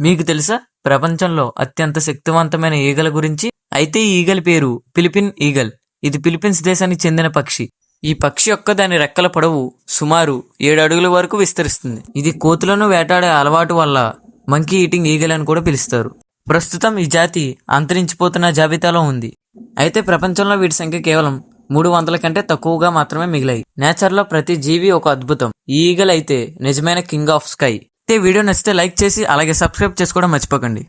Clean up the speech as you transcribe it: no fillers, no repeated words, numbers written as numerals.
మీకు తెలుసా ప్రపంచంలో అత్యంత శక్తివంతమైన ఈగల గురించి? అయితే ఈ ఈగల పేరు ఫిలిపిన్ ఈగల్. ఇది ఫిలిప్పీన్స్ దేశానికి చెందిన పక్షి. ఈ పక్షి యొక్క దాని రెక్కల పొడవు సుమారు 7 అడుగుల వరకు విస్తరిస్తుంది. ఇది కోతులను వేటాడే అలవాటు వల్ల మంకీ ఈటింగ్ ఈగల్ అని కూడా పిలుస్తారు. ప్రస్తుతం ఈ జాతి అంతరించిపోతున్న జాబితాలో ఉంది. అయితే ప్రపంచంలో వీటి సంఖ్య కేవలం 300 కంటే తక్కువగా మాత్రమే మిగిలాయి. నేచర్ లో ప్రతి జీవి ఒక అద్భుతం. ఈ ఈగల్ అయితే నిజమైన కింగ్ ఆఫ్ స్కై. అయితే వీడియో నచ్చితే లైక్ చేసి అలాగే సబ్స్క్రైబ్ చేసుకోవడం మర్చిపోకండి.